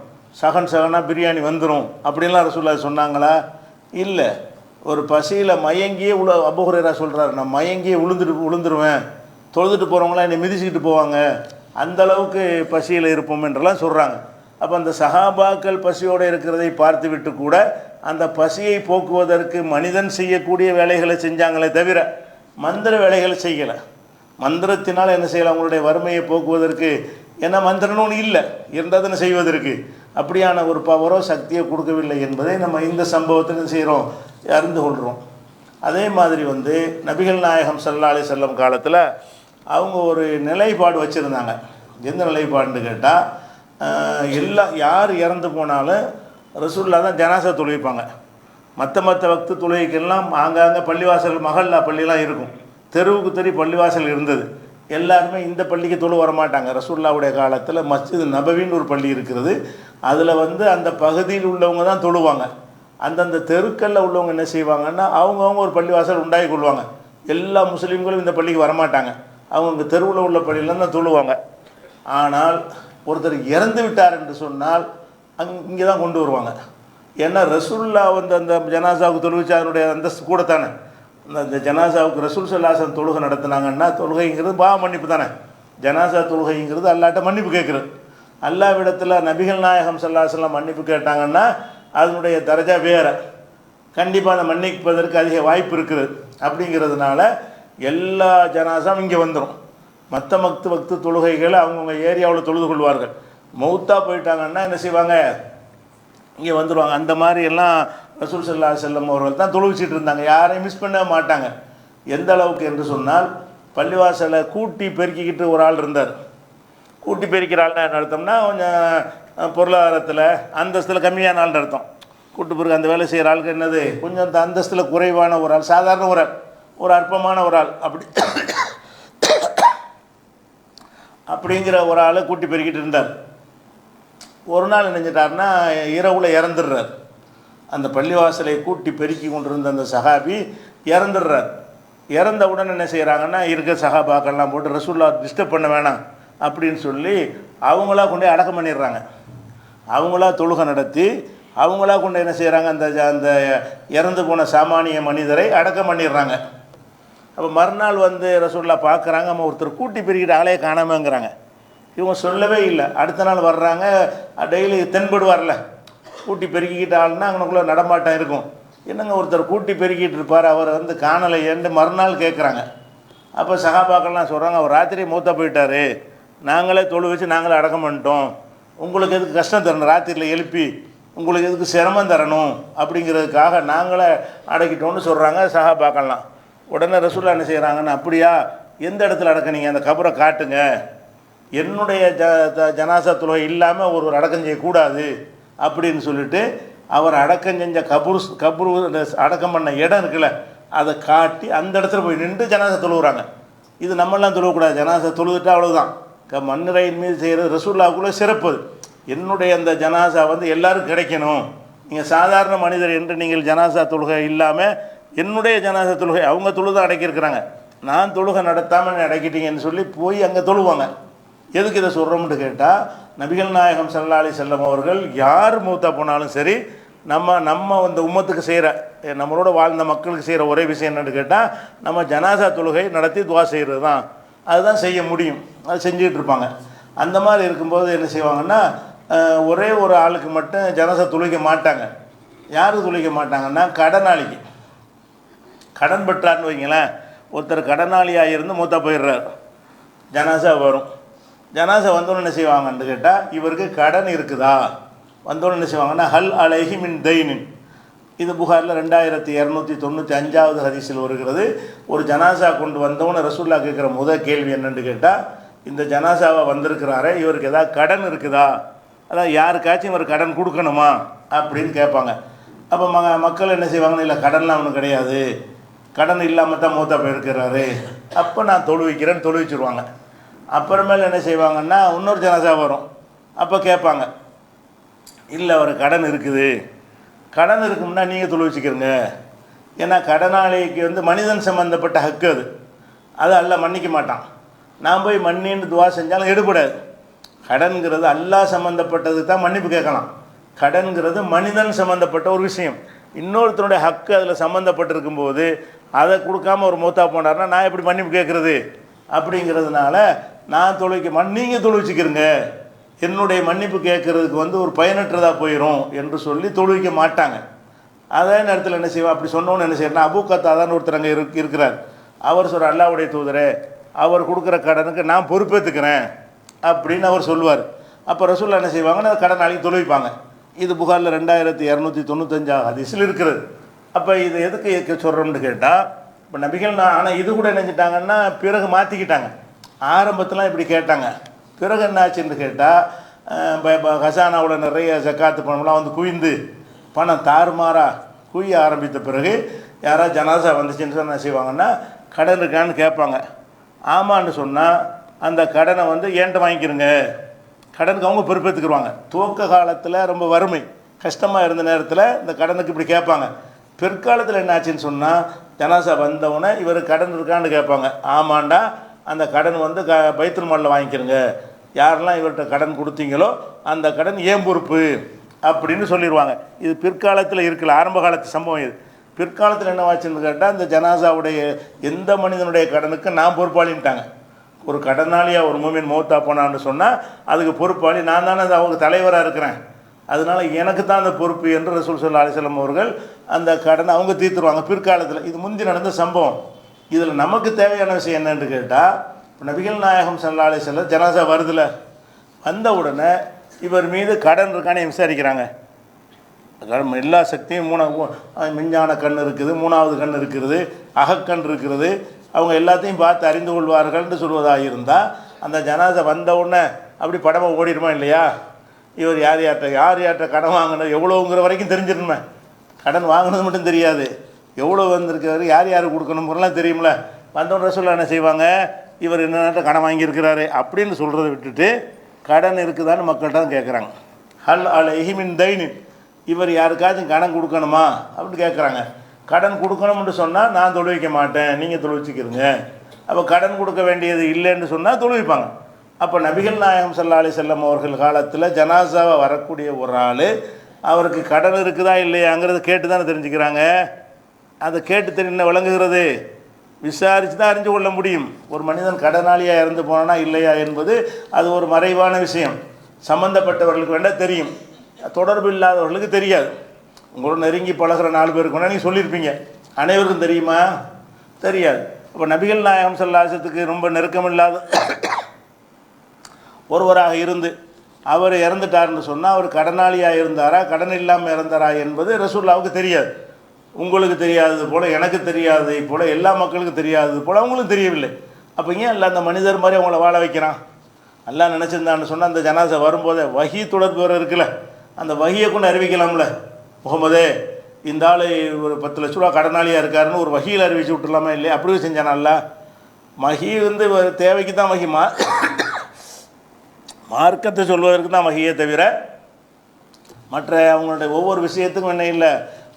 சகனாக பிரியாணி வந்துடும் அப்படின்லாம் ரசூலுல்லாஹ் சொன்னாங்களா? இல்லை. ஒரு பசியில் மயங்கியே அபூ ஹுரைரா சொல்கிறாரு, நான் மயங்கியே விழுந்துருவேன், தொழுதுட்டு போகிறவங்களாம் என்னை மிதிச்சுக்கிட்டு போவாங்க, அந்தளவுக்கு பசியில் இருப்போம் என்றெல்லாம் சொல்கிறாங்க. அப்போ அந்த சஹாபாக்கள் பசியோடு இருக்கிறதை பார்த்து விட்டு கூட அந்த பசியை போக்குவதற்கு மனிதன் செய்யக்கூடிய வேலைகளை செஞ்சாங்களே தவிர மந்திர வேலைகளை செய்யலை. மந்திரத்தினால் என்ன செய்யலாம்? அவங்களுடைய வறுமையை போக்குவதற்கு ஏன்னா மந்திரன்னு ஒன்று இல்லை, இருந்ததுன்னு செய்வதற்கு அப்படியான ஒரு பவரோ சக்தியை கொடுக்கவில்லை என்பதை நம்ம இந்த சம்பவத்தில் செய்கிறோம், அறிந்து கொள்கிறோம். அதே மாதிரி நபிகள் நாயகம் ஸல்லல்லாஹு அலைஹி வஸல்லம் காலத்தில் அவங்க ஒரு நிலைப்பாடு வச்சுருந்தாங்க. எந்த நிலைப்பாடுன்னு கேட்டால், யார் இறந்து போனாலும் ரசூலுல்லாஹ் தான் ஜனாசா தொழுவிப்பாங்க. மற்ற வக்து தொழுகைக்கெல்லாம் ஆங்காங்கே பள்ளிவாசல் மஹல்லா பள்ளிலாம் இருக்கும், தெருவுக்கு பள்ளிவாசல் இருந்தது. எல்லாருமே இந்த பள்ளிக்கு தொழு வரமாட்டாங்க. ரசூலுல்லாஹ்வுடைய காலத்தில் மஸ்ஜித் நபவின்னு ஒரு பள்ளி இருக்கிறது, அதில் அந்த பகுதியில் உள்ளவங்க தான் தொழுவாங்க. அந்தந்த தெருக்களில் உள்ளவங்க என்ன செய்வாங்கன்னா, அவங்கவுங்க ஒரு பள்ளிவாசல் உண்டாகி கொள்வாங்க. எல்லா முஸ்லீம்களும் இந்த பள்ளிக்கு வரமாட்டாங்க, அவங்க தெருவில் உள்ள பள்ளியில் தான் தொழுவாங்க. ஆனால் ஒருத்தர் இறந்து விட்டார் என்று சொன்னால் இங்கே தான் கொண்டு வருவாங்க. ஏன்னா ரசூலுல்லாஹ் அந்த ஜனாசாவுக்கு தொழுவிச்சு அதனுடைய அந்தஸ்து கூட தானே. அந்த ஜனாசாவுக்கு ரசூல் ஸல்லல்லாஹு அலைஹி வஸல்லம் தொழுகை நடத்தினாங்கன்னா, தொழுகைங்கிறது பாவ மன்னிப்பு தானே. ஜனாசா தொழுகைங்கிறது அல்லாஹ்ட்ட மன்னிப்பு கேட்குறது. அல்லாஹ்விடத்தில் நபிகள் நாயகம் ஸல்லல்லாஹு அலைஹி வஸல்லம் மன்னிப்பு கேட்டாங்கன்னா அதனுடைய தரஜா வேறு, கண்டிப்பாக அதை மன்னிப்பதற்கு அதிக வாய்ப்பு இருக்குது. அப்படிங்கிறதுனால எல்லா ஜனாசாவும் இங்கே வந்துடும். மற்ற வக்து தொழுகைகளை அவங்கவுங்க ஏரியாவில் தொழுது கொள்வார்கள். மௌத்தா போயிட்டாங்கன்னா என்ன செய்வாங்க, இங்கே வந்துடுவாங்க. அந்த மாதிரி எல்லாம் ரசூல் ஸல்லல்லாஹு அலைஹி வஸல்லம் அவர்கள் தான் தொழுவிச்சிட்டு இருந்தாங்க, யாரையும் மிஸ் பண்ண மாட்டாங்க. எந்த அளவுக்கு என்று சொன்னால், பள்ளிவாசலை கூட்டி பெருக்கிக்கிட்டு ஒரு ஆள் இருந்தார். கூட்டி பெருக்கிற ஆள்னா என்ன அர்த்தம்னா, கொஞ்சம் பொருளாதாரத்தில் அந்தஸ்தில் கம்மியான ஆள்னு அர்த்தம். கூட்டு பிறகு அந்த வேலை செய்கிற ஆளுக்கு என்னது, கொஞ்சம் அந்த அந்தஸ்தில் குறைவான ஒரு ஆள், சாதாரண ஒரு ஆள், ஒரு அற்பமான ஒரு ஆள், அப்படிங்கிற ஒரு ஆளை கூட்டி பெருக்கிட்டு இருந்தார். ஒரு நாள் நினைஞ்சிட்டார்னா இரவில் இறந்துடுறார். அந்த பள்ளிவாசலை கூட்டி பெருக்கி கொண்டிருந்த அந்த சஹாபி இறந்துடுறார். இறந்த உடனே என்ன செய்கிறாங்கன்னா, இருக்க சஹாபாக்கள்லாம் போட்டு ரசூலுல்லாஹ் டிஸ்டர்ப் பண்ண வேணாம் அப்படின்னு சொல்லி அவங்களா கொண்டு அடக்கம் பண்ணிடுறாங்க. அவங்களா தொழுகை நடத்தி அவங்களா கொண்டு என்ன செய்கிறாங்க, அந்த அந்த இறந்து போன சாமானிய மனிதரை அடக்கம் பண்ணிடுறாங்க. அப்போ மறுநாள் வந்து ரசூலுல்லாஹ் பார்க்குறாங்க, நம்ம ஒருத்தர் கூட்டி பெருக்கிட்டு ஆளையே காணாமங்கிறாங்க. இவங்க சொல்லவே இல்லை. அடுத்த நாள் வர்றாங்க, டெய்லி தென்படுவார்ல, கூட்டி பெருக்கிக்கிட்ட ஆள்னா அவனுக்குள்ளே நடமாட்டம் இருக்கும். என்னங்க ஒருத்தர் கூட்டி பெருக்கிட்டு இருப்பார், அவர் வந்து காணலை ஏன்னு மறுநாள் கேட்குறாங்க. அப்போ சகாபாக்கள்லாம் சொல்கிறாங்க, அவர் ராத்திரி மூத்தா போயிட்டார், நாங்களே தொழு வச்சு நாங்களே அடக்கம் பண்ணிட்டோம், உங்களுக்கு எதுக்கு கஷ்டம் தரணும், ராத்திரியில் எழுப்பி உங்களுக்கு எதுக்கு சிரமம் தரணும் அப்படிங்கிறதுக்காக நாங்களே அடக்கிட்டோன்னு சொல்கிறாங்க சகாபாக்கள்லாம். உடனே ரசூலுல்லாஹ் என்ன செய்கிறாங்கன்னு, அப்படியா, எந்த இடத்துல அடக்குனீங்க, அந்த கபரை காட்டுங்க, என்னுடைய ஜனாசா தொழுகை இல்லாமல் ஒரு அடக்கம் செய்யக்கூடாது அப்படின்னு சொல்லிட்டு அவர் அடக்கம் செஞ்ச கபரு அடக்கம் பண்ண இடம் இருக்குல்ல, அதை காட்டி அந்த இடத்துல போய் நின்று ஜனாசா தொழுகிறாங்க. இது நம்மளாம் தொழுவக்கூடாது, ஜனாசா தொழுதுட்டா அவ்வளோதான். மண்ணிரையின் மீது செய்கிறது ரசூலுல்லாஹ்வுக்குள்ளே சிறப்பு. என்னுடைய அந்த ஜனாசா வந்து எல்லாருக்கும் கிடைக்கணும், நீங்கள் சாதாரண மனிதர் என்று நீங்கள் ஜனாசா தொழுகை இல்லாமல் என்னுடைய ஜனாசா தொழுகை அவங்க தொழுதை அடக்கியிருக்கிறாங்க, நான் தொழுகை நடத்தாமல் அடக்கிட்டீங்கன்னு சொல்லி போய் அங்கே தொழுவாங்க. எதுக்கு இதை சொல்கிறோம்னு கேட்டால், நபிகள் நாயகம் ஸல்லல்லாஹு அலைஹி வஸல்லம் அவர்கள் யார் மூத்தா போனாலும் சரி, நம்ம இந்த உம்மத்துக்கு செய்கிற, நம்மளோட வாழ்ந்த மக்களுக்கு செய்கிற ஒரே விஷயம் என்னென்னு கேட்டால், நம்ம ஜனாசா தொழுகை நடத்தி துவா செய்கிறது தான். அதுதான் செய்ய முடியும், அது செஞ்சுக்கிட்டு இருப்பாங்க. அந்த மாதிரி இருக்கும்போது என்ன செய்வாங்கன்னா, ஒரே ஒரு ஆளுக்கு மட்டும் ஜனாசா தொழுக மாட்டாங்க. யாருக்கு தொழுக மாட்டாங்கன்னா, கடனாளிக்கு. கடன் பெற்றார்னு வைங்களேன், ஒருத்தர் கடனாளியாக இருந்து மூத்தா போயிடுறார், ஜனாசா வரும். ஜனாசா வந்தோன்னு என்ன செய்வாங்கன்னு கேட்டால், இவருக்கு கடன் இருக்குதா, வந்தோன்னு என்ன செய்வாங்கன்னா, ஹல் அலைஹி மின் தைனின். இது புகாரில் 2295 ஹதீஸில் வருகிறது. ஒரு ஜனாசா கொண்டு வந்தவன ரசூலுல்லாஹ் கேட்குற முதல் கேள்வி என்னென்னு கேட்டால், இந்த ஜனாசாவை வந்திருக்கிறாரே, இவருக்கு ஏதாவது கடன் இருக்குதா, அதான் யாருக்காச்சும் இவர் கடன் கொடுக்கணுமா அப்படின்னு கேட்பாங்க. அப்போ மக்கள் என்ன செய்வாங்கன்னு, இல்லை கடன்லாம் ஒன்றும் கிடையாது, கடன் இல்லாமல் தான் மூத்தா போயிருக்கிறாரு, அப்போ நான் தொழுவிக்கிறேன்னு தொழுவிச்சிருவாங்க. அப்புறமேல என்ன செய்வாங்கன்னா, இன்னொரு ஜனாசா வரும், அப்போ கேட்பாங்க, இல்லை அவர் கடன் இருக்குது, கடன் இருக்கும்னா நீங்கள் தொழுவிச்சிக்கிறங்க, ஏன்னா கடனாளிக்கு வந்து மனிதன் சம்மந்தப்பட்ட ஹக்கு அது, அதை அல்லாஹ் மன்னிக்க மாட்டான். நான் போய் மன்னின்னு துவா செஞ்சாலும் எடுபடாது. கடன்கிறது அல்லாஹ் சம்மந்தப்பட்டதுக்கு தான் மன்னிப்பு கேட்கலாம். கடன்கிறது மனிதன் சம்மந்தப்பட்ட ஒரு விஷயம், இன்னொருத்தருடைய ஹக்கு அதில் சம்மந்தப்பட்டிருக்கும் போது அதை கொடுக்காம ஒரு மூத்தா போனார்னா நான் எப்படி மன்னிப்பு கேட்குறது? அப்படிங்கிறதுனால நான் நீங்கள் தொழுவிச்சிக்கிறங்க, என்னுடைய மன்னிப்பு கேட்குறதுக்கு வந்து ஒரு பயனற்றதாக போயிடும் என்று சொல்லி தொழுவிக்க மாட்டாங்க. அதே நேரத்தில் என்ன செய்வோம், அப்படி சொன்னோன்னு என்ன செய்யறேன்னா, அபூ கத்தாதான்னு ஒருத்தர் அங்கே இருக்கிறார். அவர் சொல்கிற, அல்லாஹ்வுடைய தூதரே, அவர் கொடுக்குற கடனுக்கு நான் பொறுப்பேற்றுக்கிறேன் அப்படின்னு அவர் சொல்லுவார். அப்போ ரசூலுல்லாஹ் என்ன செய்வாங்கன்னா, கடன் நாளைக்கு தொழுவிப்பாங்க. இது புகாரில் 2295 ஹதீஸில் இருக்கிறது. அப்போ இது எதுக்கு சொல்கிறோம்னு கேட்டால், இப்போ நபிகள் ஆனால் இது கூட நினைச்சிட்டாங்கன்னா பிறகு மாற்றிக்கிட்டாங்க. ஆரம்பத்தில் இப்படி கேட்டாங்க, பிறகு என்னாச்சுன்னு கேட்டால், இப்போ ஹசானாவோட நிறைய ஜக்காத்து பணம்லாம் வந்து குவிந்து பணம் தாறுமாறா குவிய ஆரம்பித்த பிறகு யாராவது ஜனாசா வந்துச்சுன்னு என்ன செய்வாங்கன்னா, கடன் இருக்கான்னு கேட்பாங்க. ஆமான்னு சொன்னால் அந்த கடனை வந்து ஏன்ட்ட வாங்கிக்கிறங்க, கடனுக்கு அவங்க பொறுப்பேற்றுக்குருவாங்க. துவக்க காலத்தில் ரொம்ப வறுமை கஷ்டமாக இருந்த நேரத்தில் இந்த கடனுக்கு இப்படி கேட்பாங்க. பிற்காலத்தில் என்ன ஆச்சுன்னு சொன்னால், ஜனாசா வந்தவுடனே இவர் கடன் இருக்கான்னு கேட்பாங்க. ஆமாண்டா, அந்த கடன் வந்து பைத்துல் மாலில் வாங்கிக்கிறங்க, யாரெல்லாம் இவர்கிட்ட கடன் கொடுத்தீங்களோ அந்த கடன் ஏன் பொறுப்பு அப்படின்னு சொல்லிடுவாங்க. இது பிற்காலத்தில் இருக்கல, ஆரம்ப காலத்து சம்பவம் இது. பிற்காலத்தில் என்னவாச்சுன்னு கேட்டால், இந்த ஜனாசாவுடைய எந்த மனிதனுடைய கடனுக்கு நான் பொறுப்பாளின்ட்டாங்க. ஒரு கடனாளியாக ஒரு மூமின் மௌத்தா போனான்னு சொன்னால் அதுக்கு பொறுப்பாளி நான் தானே, அது அவங்க தலைவராக இருக்கிறேன், அதனால் எனக்கு தான் அந்த பொறுப்பு என்று ரசூல் ஸல்லல்லாஹு அலைஹி வஸல்லம் அவர்கள் அந்த கடனை அவங்க தீர்த்துருவாங்க பிற்காலத்தில். இது முந்தி நடந்த சம்பவம். இதில் நமக்கு தேவையான விஷயம் என்னென்னு கேட்டால், நபிகள் நாயகம் ஸல்லல்லாஹு அலைஹி வஸல்லம் ஜனாசா வருதுல, வந்த உடனே இவர் மீது கடன் இருக்கானே விசாரிக்கிறாங்க. எல்லா சக்தியும் விஞ்ஞான கண் இருக்குது, மூணாவது கண் இருக்கிறது, அகக்கண் இருக்கிறது, அவங்க எல்லாத்தையும் பார்த்து அறிந்து கொள்வார்கள்னு சொல்வதாக இருந்தால், அந்த ஜனாசா வந்த உடனே அப்படி படமாக ஓடிடுமா இல்லையா? இவர் யார் யார்கிட்ட கடன் வாங்கினது எவ்வளோங்கிற வரைக்கும் தெரிஞ்சிடணுமே. கடன் வாங்கினது மட்டும் தெரியாது, எவ்வளோ வந்திருக்காரு, யார் யாருக்கு கொடுக்கணுங்கிறலாம் தெரியுமில்ல. வந்தவன் ரசூலுல்லாஹ் என்ன செய்வாங்க, இவர் என்ன கடன் வாங்கியிருக்கிறாரு அப்படின்னு சொல்கிறத விட்டுட்டு கடன் இருக்குதான்னு மக்கள்கிட்ட தான் கேட்குறாங்க. ஹல் அலைஹி மின் தைனின், இவர் யாருக்காச்சும் கடன் கொடுக்கணுமா அப்படின்னு கேட்குறாங்க. கடன் கொடுக்கணும்னு சொன்னால் நான் தொழுவிக்க மாட்டேன், நீங்கள் தொழுவிச்சிக்கிறங்க. அப்போ கடன் கொடுக்க வேண்டியது இல்லைன்னு சொன்னால் தொழுவிப்பாங்க. அப்போ நபிகள் நாயகம் ஸல்லல்லாஹு அலைஹி வஸல்லம் அவர்கள் காலத்தில் ஜனாசாவை வரக்கூடிய ஒரு ஆள் அவருக்கு கடன் இருக்குதா இல்லையாங்கிறது கேட்டு தானே தெரிஞ்சுக்கிறாங்க. அதை கேட்டு தெரிஞ்ச விளங்குகிறது விசாரித்து தான் அறிஞ்சு கொள்ள முடியும். ஒரு மனிதன் கடனாளியாக இறந்து போனானா இல்லையா என்பது அது ஒரு மறைவான விஷயம். சம்மந்தப்பட்டவர்களுக்கு வேண்டாம் தெரியும், தொடர்பு இல்லாதவர்களுக்கு தெரியாது. உங்களோட நெருங்கி பழகிற 4 பேருக்கு வேணால் நீங்கள் சொல்லியிருப்பீங்க, அனைவருக்கும் தெரியுமா? தெரியாது. அப்போ நபிகள் நாயகம் ஸல்லல்லாஹு அலைஹி வஸல்லத்துக்கு ரொம்ப நெருக்கமில்லாத ஒருவராக இருந்து அவர் இறந்துட்டார்னு சொன்னால் அவர் கடனாளியாக இருந்தாரா கடன் இல்லாமல் இறந்தாரா என்பது ரசூலுல்லாவுக்கு தெரியாது. உங்களுக்கு தெரியாதது போல் எனக்கு தெரியாததை போல் எல்லா மக்களுக்கும் தெரியாதது போல் அவங்களும் தெரியவில்லை. அப்போ ஏன் இல்லை அந்த மனிதர் மாதிரி அவங்கள வாழ வைக்கிறான்? எல்லாம் நினச்சிருந்தான்னு சொன்னால் அந்த ஜனாசா வரும்போதே வஹி தொடர்பு வர இருக்குல்ல, அந்த வஹியை கொண்டு அறிவிக்கலாம்ல. முகமதே இந்த ஆள் ஒரு 10 லட்ச ரூபா கடனாளியாக இருக்காருன்னு ஒரு வஹியில் அறிவிச்சு விட்டுலாமா இல்லையா? அப்படியே செஞ்சானல்ல. வஹி தேவைக்கு தான் வஹி, மார்க்கத்தை சொல்வதற்கு தான் வஹியே தவிர மற்ற அவங்களுடைய ஒவ்வொரு விஷயத்துக்கும் என்ன இல்லை,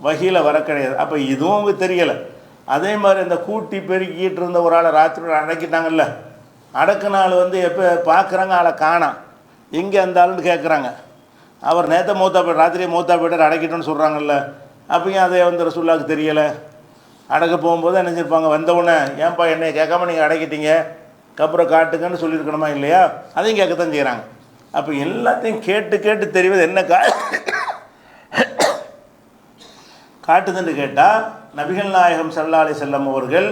வஹியில் வர கிடையாது. அப்போ இதுவும் அவங்க தெரியலை. அதே மாதிரி இந்த கூட்டி பெருக்கிட்டு இருந்த ஒரு ஆளை ராத்திரி அடக்கிட்டாங்கல்ல, அடக்குனாள் எப்போ பார்க்குறாங்க ஆளை காணாம், எங்கே அந்த ஆளுன்னு கேட்குறாங்க. அவர் நேற்று மூத்தா போய்ட்டு ராத்திரியே மூத்தா போய்ட்டு அடக்கிட்டோன்னு சொல்கிறாங்கல்ல. அப்பயும் அதை ரசூலுல்லாஹ்வுக்கு தெரியலை. அடக்க போகும்போது என்ன செஞ்சிருப்பாங்க, வந்தவுடனே ஏன்பா என்னை கேட்காம நீங்கள் அடக்கிட்டீங்க, அப்புறம் காட்டுங்கன்னு சொல்லியிருக்கணுமா இல்லையா? அதையும் கேட்கத்தான் செய்கிறாங்க. அப்போ எல்லாத்தையும் கேட்டு கேட்டு தெரிவது என்ன காட்டுதுன்னு கேட்டால், நபிகள் நாயகம் ஸல்லல்லாஹு அலைஹி வஸல்லம் அவர்கள்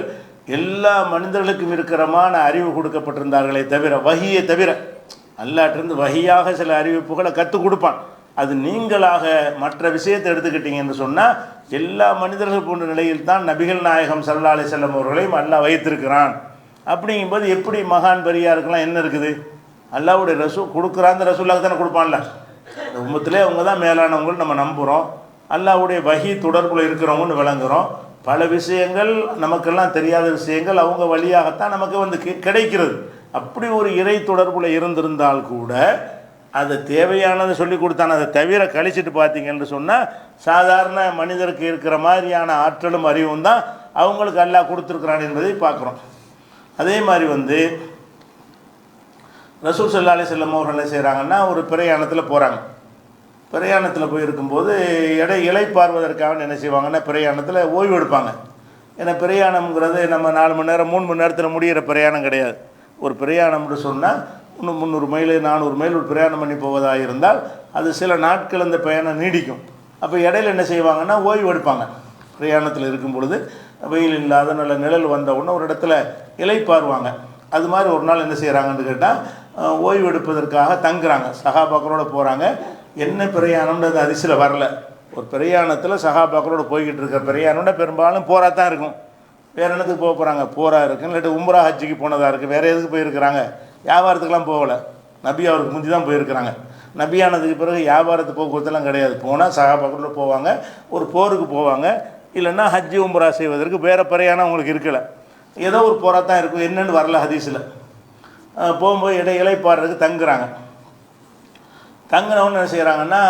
எல்லா மனிதர்களுக்கும் இருக்கிறமான அறிவு கொடுக்கப்பட்டிருந்தார்களே தவிர, வஹியை தவிர அல்லாஹ்விலிருந்து வஹியாக சில அறிவிப்புகளை கற்றுக் கொடுப்பான். அது நீங்களாக மற்ற விஷயத்தை எடுத்துக்கிட்டீங்கன்னு சொன்னால் எல்லா மனிதர்கள் போன்ற நிலையில் தான் நபிகள் நாயகம் ஸல்லல்லாஹு அலைஹி வஸல்லம் அவர்களையும் அல்லாஹ் வைத்திருக்கிறான். அப்படிங்கும்போது எப்படி மகான் பெரியாருக்கெல்லாம் என்ன இருக்குது? அல்லாஹ்வுடைய கொடுக்குறான், அந்த ரசூலுல்லாஹ் தானே கொடுப்பான்ல. இந்த உம்மத்திலே அவங்க தான் மேலானவங்கன்னு நம்ம நம்புகிறோம். அல்லாஹ்வுடைய வஹி தொடர்பில் இருக்கிறவங்கன்னு விளங்குகிறோம். பல விஷயங்கள் நமக்கெல்லாம் தெரியாத விஷயங்கள் அவங்க வழியாகத்தான் நமக்கு கிடைக்கிறது. அப்படி ஒரு இறை தொடர்பில் இருந்திருந்தால் கூட அது தேவையானதை சொல்லி கொடுத்தான. அதை தவிர கழிச்சிட்டு பார்த்தீங்கன்னு சொன்னால் சாதாரண மனிதருக்கு இருக்கிற மாதிரியான ஆற்றலும் அறிவும் தான் அவங்களுக்கு அல்லாஹ் கொடுத்துருக்குறான் என்பதை பார்க்குறோம். அதே மாதிரி ரசூல் ஸல்லல்லாஹு அலைஹி வஸல்லம் அவர்கள் என்ன செய்கிறாங்கன்னா, ஒரு பிரயாணத்தில் போகிறாங்க. பிரயாணத்தில் போயிருக்கும்போது இளைப்பாறுவதற்காக என்ன செய்வாங்கன்னா, பிரயாணத்தில் ஓய்வு எடுப்பாங்க. ஏன்னா பிரயாணம்ங்கிறது நம்ம 4 மணி நேரம் 3 மணி நேரத்தில் முடிகிற பிரயாணம் கிடையாது. ஒரு பிரயாணம்னு சொன்னால் இன்னும் 300 மைல் 400 மைல் ஒரு பிரயாணம் பண்ணி போவதாக இருந்தால் அது சில நாட்கள் அந்த பயணம் நீடிக்கும். அப்போ இடையில என்ன செய்வாங்கன்னா, ஓய்வு எடுப்பாங்க. பிரயாணத்தில் இருக்கும் பொழுது வெயில் இல்லாத நல்ல நிழல் வந்த உடனே ஒரு இடத்துல இளைப்பாறுவாங்க. அது மாதிரி ஒரு நாள் என்ன செய்கிறாங்கன்னு கேட்டால், ஓய்வு எடுப்பதற்காக தங்குறாங்க. சஹாபாக்களோடு போகிறாங்க. என்ன பிரயாணம்ன்றது அதிசயில் வரல. ஒரு பிரயாணத்தில் சஹாபாக்களோடு போய்கிட்டு இருக்கிற பிரயாணம்னா பெரும்பாலும் போராக தான் இருக்கும். வேறு என்னத்துக்கு போக போகிறாங்க? போராக இருக்குன்னு இல்லாட்டி உம்ரா ஹஜ்ஜுக்கு போனதாக இருக்குது. வேறு எதுக்கு போயிருக்கிறாங்க? வியாபாரத்துக்கெலாம் போகலை. நபி அவருக்கு முந்தி தான் போயிருக்கிறாங்க. நபியானதுக்கு பிறகு வியாபாரத்து போக்குவரத்துலாம் கிடையாது. போனால் சஹாபாக்களோடு போவாங்க, ஒரு போருக்கு போவாங்க, இல்லைன்னா ஹஜ்ஜு உம்ரா செய்வதற்கு வேறு பிரயாணம் அவங்களுக்கு இருக்கலை. ஏதோ ஒரு போராக தான் இருக்கும். என்னென்னு வரல ஹதீஸில். போகும்போது இளைப்பாடுறதுக்கு தங்குறாங்க. தங்கினவொன்னு என்ன செய்கிறாங்கன்னா,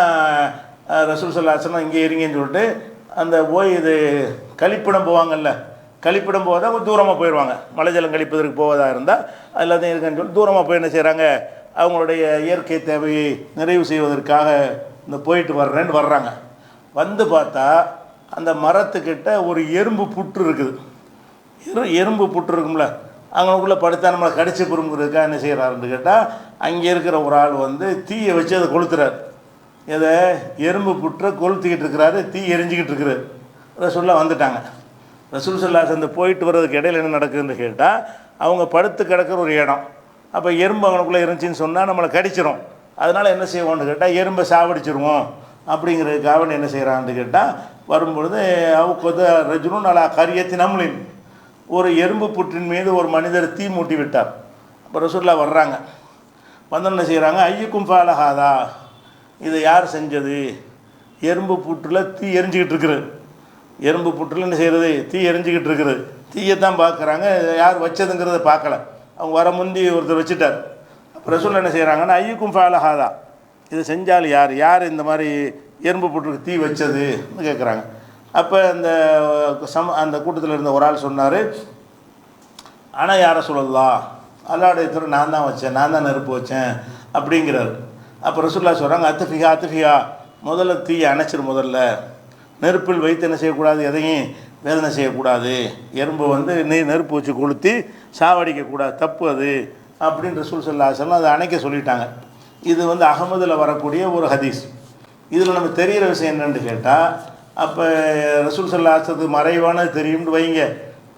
ரசூல் ஸல்லல்லாஹு அலைஹி வஸல்லம் இங்கே இருங்கன்னு சொல்லிட்டு அந்த இது கழிப்பிடம் போவாங்கல்ல, கழிப்பிடம் போவதாக கொஞ்சம் தூரமாக போயிடுவாங்க. மலை ஜலம் கழிப்பதற்கு போவதாக இருந்தால் எல்லாத்தையும் இருக்குன்னு சொல்லி தூரமாக போய் என்ன செய்கிறாங்க, அவங்களுடைய இயற்கை தேவையை நிறைவு செய்வதற்காக இந்த போயிட்டு வர்றேன்னு வர்றாங்க. வந்து பார்த்தா அந்த மரத்துக்கிட்ட ஒரு எறும்பு புற்று இருக்குது. எறும்பு புற்று இருக்கும்ல, அவங்களுக்குள்ளே படுத்தா நம்மளை கடிச்சு பொறுங்கிறதுக்காக என்ன செய்கிறாருன்னு கேட்டால், அங்கே இருக்கிற ஒரு ஆள் தீயை வச்சு அதை கொளுத்துறாரு. இதை எறும்பு புற்றை கொளுத்திக்கிட்டு இருக்கிறாரு, தீ எரிஞ்சிக்கிட்டு இருக்கிறாரு. ரசூலுல்லாஹ் வந்துட்டாங்க. ரசூல் ஸல்லல்லாஹு அலைஹி வஸல்லம் போயிட்டு வர்றதுக்கு இடையில என்ன நடக்குதுன்னு கேட்டால், அவங்க படுத்து கிடக்கிற ஒரு இடம். அப்போ எறும்பு அவனுக்குள்ளே இருந்துச்சின்னு சொன்னால் நம்மளை கடிச்சிரும். அதனால் என்ன செய்வோம்னு கேட்டால், எறும்பை சாவடிச்சிருவோம் அப்படிங்கிறதுக்காக என்ன செய்கிறான்னு கேட்டால், வரும்பொழுது அவுக்கொத ரஜுலுன் அலா கரியத்தின் அம்லின், ஒரு எறும்பு புற்றின் மீது ஒரு மனிதர் தீ மூட்டி விட்டார். அப்போ ரசூலுல்லாஹ் வர்றாங்க. வந்து என்ன செய்கிறாங்க, ஐயுக்கும் ஃபாலஹாதா, இதை யார் செஞ்சது? எறும்பு புற்றில் தீ எரிஞ்சிக்கிட்டு இருக்குது. எறும்பு புற்றில் என்ன செய்கிறது, தீ எரிஞ்சிக்கிட்டு இருக்குது. தீயைத்தான் பார்க்குறாங்க, யார் வச்சதுங்கிறத பார்க்கல. அவங்க வர முந்தி ஒருத்தர் வச்சுட்டார். அப்போ ரசூலுல்லாஹ் என்ன செய்கிறாங்கன்னா, ஐயுக்கும் ஃபாலஹாதா, இதை செஞ்சால் யார், யார் இந்த மாதிரி எறும்பு புற்றுக்கு தீ வச்சதுன்னு கேட்குறாங்க. அப்போ அந்த கூட்டத்தில் இருந்த ஒரு ஆள் சொன்னார், ஆனால் யாரை சொல்லலாம், அல்லாஹ்வுடைய தூதர் நான் தான் வச்சேன், நான் தான் நெருப்பு வச்சேன் அப்படிங்கிறார். அப்போ ரசூலுல்லாஹ் சொல்கிறாங்க, அத்துஃபியா முதல்ல தீயை அணைச்சிரு, முதல்ல நெருப்பில் வைத்து என்ன செய்யக்கூடாது, எதையும் வேதனை செய்யக்கூடாது, எறும்பு வந்து நெருப்பு வச்சு கொளுத்தி சாவடிக்கக்கூடாது, தப்பு அது அப்படின்னு ரசூல் ஸல்லல்லாஹு அலைஹி வஸல்லம் அதை அணைக்க சொல்லிட்டாங்க. இது வந்து அகமதில் வரக்கூடிய ஒரு ஹதீஸ். இதில் நம்ம தெரிகிற விஷயம் என்னென்னு கேட்டால், அப்போ ரசூல் ஸல்லல்லாஹு அலைஹி வஸல்லம் மறைவானது தெரியும்னு வைங்க.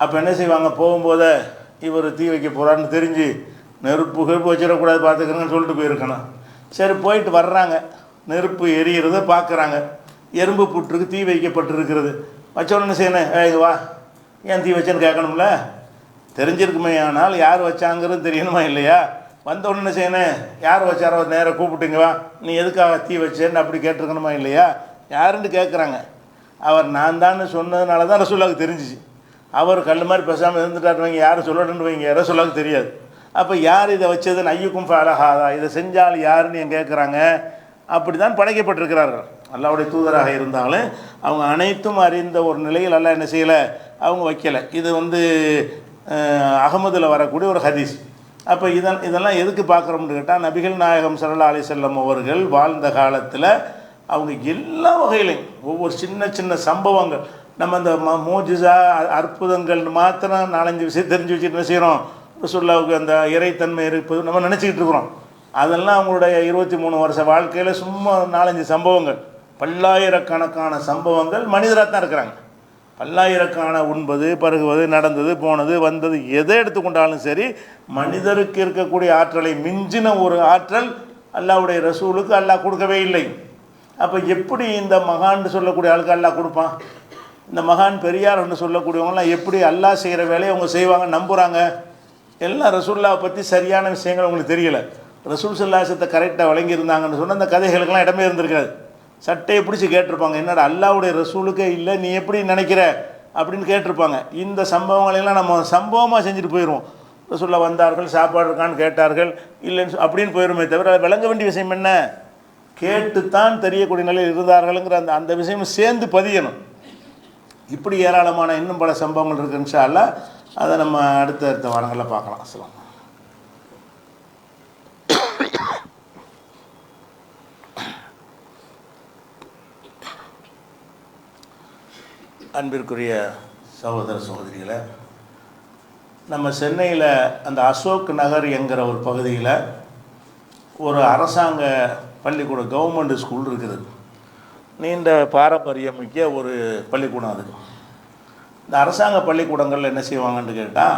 அப்போ என்ன செய்வாங்க, போகும்போதே இவர் தீ வைக்க போகிறான்னு தெரிஞ்சு நெருப்பு வச்சிடக்கூடாது பார்த்துக்கிறேங்கன்னு சொல்லிட்டு போயிருக்கணும். சரி, போயிட்டு வர்றாங்க, நெருப்பு எரிகிறத பார்க்குறாங்க, எறும்பு புற்றுக்கு தீ வைக்கப்பட்டிருக்கிறது. வச்சோன்னு செய்யணும், இங்கே வா, ஏன் தீ வச்சேன்னு கேட்கணும்ல, தெரிஞ்சிருக்குமே. ஆனால் யார் வச்சாங்கிறது தெரியணுமா இல்லையா? வந்தோடனே என்ன செய்யணும், யார் வச்சாரோ நேராக கூப்பிட்டுங்க, வா, நீ எதுக்காக தீ வச்சேன்னு அப்படி கேட்டிருக்கணுமா இல்லையா? யாருன்னு கேட்குறாங்க. அவர் நான் தான் சொன்னதுனால தான் ரசூலுல்லாஹ்வுக்கு தெரிஞ்சிச்சு. அவர் கல் மாதிரி பேசாமல் இருந்துட்டாரு வைங்க, யாரும் சொல்லணுன்னு வைங்க, ரசூலுல்லாஹ்வுக்கு தெரியாது. அப்போ யார் இதை வச்சதுன்னு ஐயுக்கும் ஃபஅலஹாதா, இதை செஞ்சால் யாருன்னு என் கேட்குறாங்க. அப்படி தான் படைக்கப்பட்டிருக்கிறார்கள். அல்லாஹ்வுடைய தூதராக இருந்தாலும் அவங்க அனைத்தும் அறிந்த ஒரு நிலையில் அல்லாஹ் என்ன செய்யலை, அவங்க வைக்கலை. இது வந்து அகமதில் வரக்கூடிய ஒரு ஹதீஸ். அப்போ இதெல்லாம் எதுக்கு பார்க்குறோம்னு கேட்டால், நபிகள் நாயகம் ஸல்லல்லாஹு அலைஹி வஸல்லம் அவர்கள் வாழ்ந்த காலத்தில் அவங்க எல்லா வகையிலையும் ஒவ்வொரு சின்ன சின்ன சம்பவங்கள், நம்ம அந்த மோஜிசா அற்புதங்கள் மாத்திரம் 4-5 விஷயம் தெரிஞ்சு வச்சுட்டு என்ன செய்கிறோம், ரசூலுல்லாஹ்வுக்கு அந்த இறைத்தன்மை இருப்பது நம்ம நினச்சிக்கிட்டு இருக்கிறோம். அதெல்லாம் அவங்களுடைய 23 வருஷ வாழ்க்கையில் சும்மா 4-5 சம்பவங்கள், பல்லாயிரக்கணக்கான சம்பவங்கள் மனிதராக தான் இருக்கிறாங்க. பல்லாயிரக்கான உண்பது, பருகுவது, நடந்தது, போனது, வந்தது, எதை எடுத்துக்கொண்டாலும் சரி, மனிதருக்கு இருக்கக்கூடிய ஆற்றலை மிஞ்சின ஒரு ஆற்றல் அல்லாஹ்வுடைய ரசூலுக்கு அல்லாஹ் கொடுக்கவே இல்லை. அப்போ எப்படி இந்த மகான்னு சொல்லக்கூடிய ஆளுக்கு அல்லாஹ் கொடுப்பான்? இந்த மகான் பெரியார்னு சொல்லக்கூடியவங்களாம் எப்படி அல்லாஹ் செய்கிற வேலையை அவங்க செய்வாங்க, நம்புகிறாங்க? எல்லாம் ரசூலுல்லாஹை பற்றி சரியான விஷயங்கள் அவங்களுக்கு தெரியலை. ரசூல் ஸல்லல்லாஹு அலைஹி வஸல்லம் கரெக்டாக வழங்கியிருந்தாங்கன்னு சொன்னால் அந்த கதைகளுக்கெல்லாம் இடமே இருந்திருக்காது. சட்டையை பிடிச்சி கேட்டிருப்பாங்க, என்னடா அல்லாஹ்வுடைய ரசூலுக்கே இல்லை, நீ எப்படி நினைக்கிற அப்படின்னு கேட்டிருப்பாங்க. இந்த சம்பவங்களெல்லாம் நம்ம சம்பவமாக செஞ்சுட்டு போயிடுவோம். ரசூலுல்லாஹ் வந்தார்கள், சாப்பாடு இருக்கான்னு கேட்டார்கள், இல்லைன்னு அப்படின்னு போயிடுமே தவிர விளங்க வேண்டிய விஷயம் என்ன, கேட்டுத்தான் தெரியக்கூடிய நிலையில் இருந்தார்களுங்கிற அந்த விஷயமும் சேர்ந்து பதியணும். இப்படி ஏராளமான இன்னும் பல சம்பவங்கள் இருக்குது. இன்ஷா அல்லாஹ் அதை நம்ம அடுத்த வாரங்களில் பார்க்கலாம். அஸ்ஸலாம். அன்பிற்குரிய சகோதர சகோதரிகளை, நம்ம சென்னையில் அந்த அசோக் நகர் என்கிற ஒரு பகுதியில் ஒரு அரசாங்க பள்ளிக்கூடம், கவர்மெண்ட் ஸ்கூல் இருக்குது. நீண்ட பாரம்பரியமிக்க ஒரு பள்ளிக்கூடம் அது. இந்த அரசாங்க பள்ளிக்கூடங்களில் என்ன செய்வாங்கன்னு கேட்டால்,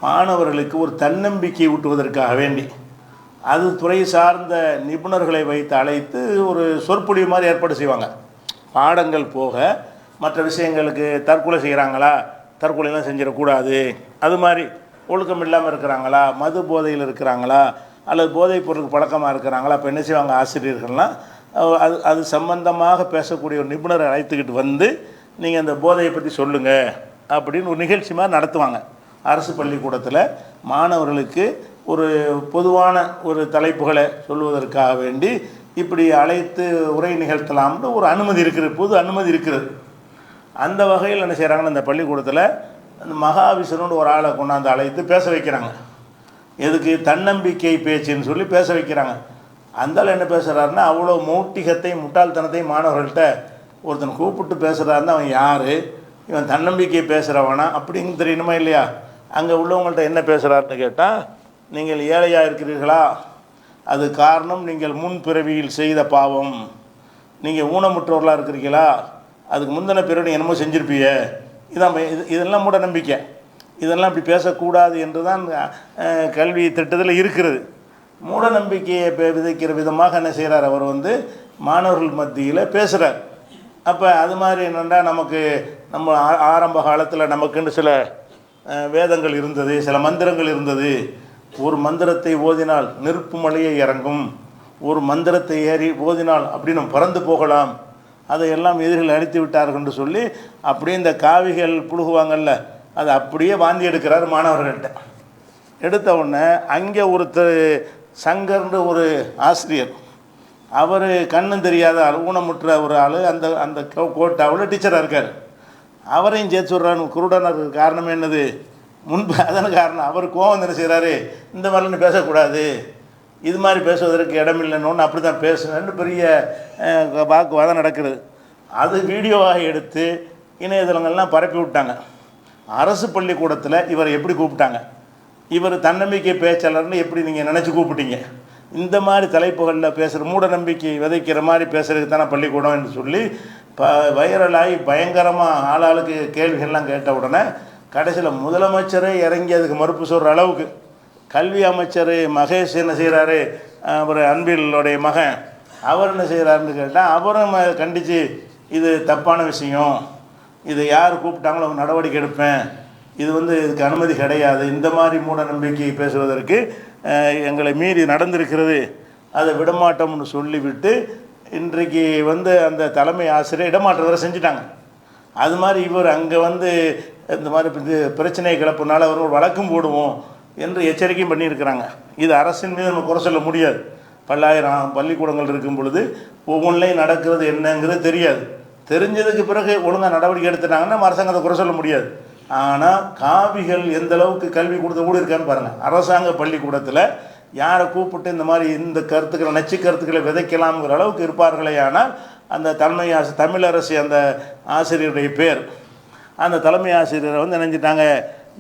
மாணவர்களுக்கு ஒரு தன்னம்பிக்கை ஊட்டுவதற்காக வேண்டி அது துறை சார்ந்த நிபுணர்களை வைத்து அழைத்து ஒரு சொற்பொழிவு மாதிரி ஏற்பாடு செய்வாங்க. பாடங்கள் போக மற்ற விஷயங்களுக்கு, தற்கொலை செய்கிறாங்களா, தற்கொலைலாம் செஞ்சிடக்கூடாது, அது மாதிரி ஒழுக்கம் இல்லாமல் இருக்கிறாங்களா, மது போதையில் இருக்கிறாங்களா, அல்லது போதைப் பொருளுக்கு பழக்கமாக இருக்கிறாங்களா, அப்போ என்ன செய்வாங்க, ஆசிரியர்கள்லாம் அது சம்பந்தமாக பேசக்கூடிய ஒரு நிபுணரை அழைத்துக்கிட்டு வந்து, நீங்கள் அந்த போதையை பற்றி சொல்லுங்கள் அப்படின்னு ஒரு நிகழ்ச்சி மாதிரி நடத்துவாங்க. அரசு பள்ளிக்கூடத்தில் மாணவர்களுக்கு ஒரு பொதுவான ஒரு தலைப்புகளை சொல்வதற்காக வேண்டி இப்படி அழைத்து உரை நிகழ்த்தலாம்னு ஒரு அனுமதி இருக்குது, பொது அனுமதி இருக்குது. அந்த வகையில் என்ன செய்கிறாங்கன்னா, இந்த பள்ளிக்கூடத்தில் அந்த மகாவிஷ்ணுன்னு ஒரு ஆளை கொண்டாந்து அழைத்து பேச வைக்கிறாங்க. எதுக்கு, தன்னம்பிக்கை பேச்சுன்னு சொல்லி பேச வைக்கிறாங்க. அந்தால் என்ன பேசுகிறாருன்னா, அவ்வளோ மௌட்டிகத்தை முட்டாள்தனத்தையும் மாணவர்கள்ட்ட ஒருத்தனை கூப்பிட்டு பேசுகிறாருன்னா அவன் யார், இவன் தன்னம்பிக்கை பேசுகிறவனா அப்படின்னு தெரியணுமா இல்லையா? அங்கே உள்ளவங்கள்ட்ட என்ன பேசுகிறாருன்னு கேட்டால், நீங்கள் ஏழையாக இருக்கிறீர்களா, அது காரணம் நீங்கள் முன் பிறவியில் செய்த பாவம். நீங்கள் ஊனமுற்றவர்களாக இருக்கிறீங்களா, அதுக்கு முந்தின பிறகு என்னமோ செஞ்சுருப்பீங்க. இதெல்லாம் மூட நம்பிக்கை. இதெல்லாம் இப்படி பேசக்கூடாது என்று தான் கல்வி திட்டத்தில் இருக்கிறது. மூட நம்பிக்கையை விதைக்கிற விதமாக என்ன செய்கிறார், அவர் வந்து மாணவர்கள் மத்தியில் பேசுகிறார். அப்போ அது மாதிரி என்னென்னா, நம்ம ஆரம்ப காலத்தில் நமக்குன்னு சில வேதங்கள் இருந்தது, சில மந்திரங்கள் இருந்தது. ஒரு மந்திரத்தை ஓதினால் நெருப்பு மலையை இறங்கும், ஒரு மந்திரத்தை ஏறி ஓதினால் அப்படி நம்ம பறந்து போகலாம், அதையெல்லாம் எதிரிகள் அழித்து விட்டார்கள் என்று சொல்லி அப்படியே இந்த காவிகள் புழுகுவாங்கள்ல, அதை அப்படியே வாந்தி எடுக்கிறார் மாணவர்கள்ட்ட. எடுத்த உடனே அங்கே ஒருத்தர் சங்கர்ன்ற ஒரு ஆசிரியர், அவர் கண்ணும் தெரியாத ஆள், ஊனமுற்ற ஒரு ஆள், அந்த கோட்டாவில் டீச்சராக இருக்கார். அவரையும் சேர்த்து சொல்கிறாரு, குருடனர். காரணம் என்னது, முன்பு அதன காரணம் அவர் கோவம் என்ன செய்கிறாரு, இந்த மாதிரிலாம் பேசக்கூடாது, இது மாதிரி பேசுவதற்கு இடமில்லைன்னு அப்படி தான் பேசுவேன்னு பெரிய வாக்குவாதம் நடக்கிறது. அது வீடியோவாக எடுத்து இணையதளங்கள்லாம் பரப்பி விட்டாங்க. அரசு பள்ளிக்கூடத்தில் இவரை எப்படி கூப்பிட்டாங்க, இவர் தன்னம்பிக்கை பேச்சாளர்னு எப்படி நீங்கள் நினச்சி கூப்பிட்டீங்க, இந்த மாதிரி தலைப்புகளில் பேசுகிற மூட நம்பிக்கை விதைக்கிற மாதிரி பேசுகிறதுக்கு தானே பள்ளிக்கூடம் என்று சொல்லி வைரலாகி பயங்கரமாக ஆளாளுக்கு கேள்விகள்லாம் கேட்ட உடனே கடைசியில் முதலமைச்சரே இறங்கி அதுக்கு மறுப்பு சொல்கிற அளவுக்கு கல்வி அமைச்சர் மகேஷ் என்ன செய்கிறாரு, அவர் அன்பிலுடைய மகன் அவர் என்ன செய்கிறாருன்னு கேட்டால் அவரும் கண்டித்து இது தப்பான விஷயம், இது யார் கூப்பிட்டாங்களோ அவங்க நடவடிக்கை எடுப்பேன், இது இதுக்கு அனுமதி கிடையாது, இந்த மாதிரி மூட நம்பிக்கை பேசுவதற்கு எங்களை மீறி நடந்திருக்கிறது, அதை விடமாட்டோம்னு சொல்லிவிட்டு இன்றைக்கு அந்த தலைமை ஆசிரியர் இடமாற்றம் வேறு செஞ்சுட்டாங்க. அது மாதிரி இவர் அங்கே இந்த மாதிரி பிரச்சனையை கிளப்புனால அவர் ஒரு வழக்கும் போடுவோம் என்று எச்சரிக்கையும் பண்ணியிருக்கிறாங்க. இது அரசின் மீது நம்ம குறை சொல்ல முடியாது. பல்லாயிரம் பள்ளிக்கூடங்கள் இருக்கும் பொழுது ஒவ்வொன்றிலையும் நடக்கிறது என்னங்கிறது தெரியாது. தெரிஞ்சதுக்கு பிறகு ஒழுங்காக நடவடிக்கை எடுத்துட்டாங்கன்னா அரசாங்கத்தை குறை சொல்ல முடியாது. ஆனால் காவிகள் எந்த அளவுக்கு கல்வி கொடுத்த கூட இருக்கான்னு பாருங்கள். அரசாங்க பள்ளிக்கூடத்தில் யாரை கூப்பிட்டு இந்த மாதிரி இந்த கருத்துக்களை நச்சு கருத்துக்களை விதைக்கலாம்ங்கிற அளவுக்கு இருப்பார்களே. ஆனால் அந்த தமிழரசி அந்த ஆசிரியருடைய பேர், அந்த தலைமை ஆசிரியரை நினைஞ்சிட்டாங்க,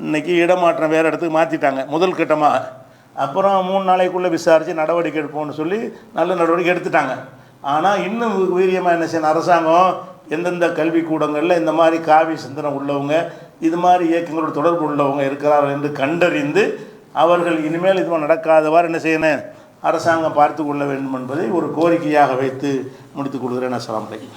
இன்றைக்கி இடமாற்றம் வேறு இடத்துக்கு மாற்றிட்டாங்க முதல் கட்டமாக. அப்புறம் 3 நாளைக்குள்ளே விசாரித்து நடவடிக்கை எடுப்போம்னு சொல்லி நல்ல நடவடிக்கை எடுத்துட்டாங்க. ஆனால் இன்னும் வீரியமாக என்ன செய்யணும், அரசாங்கம் எந்தெந்த கல்விக்கூடங்களில் இந்த மாதிரி காவி சிந்தனை உள்ளவங்க, இது மாதிரி இயக்கங்களோட தொடர்பு உள்ளவங்க இருக்கிறார்கள் என்று கண்டறிந்து அவர்கள் இனிமேல் இதுவும் நடக்காதவாறு என்ன செய்யணும், அரசாங்கம் பார்த்து கொள்ள வேண்டும் என்பதை ஒரு கோரிக்கையாக வைத்து முடித்துக் கொள்கிறேன். அஸ்ஸலாமு அலைக்கும்.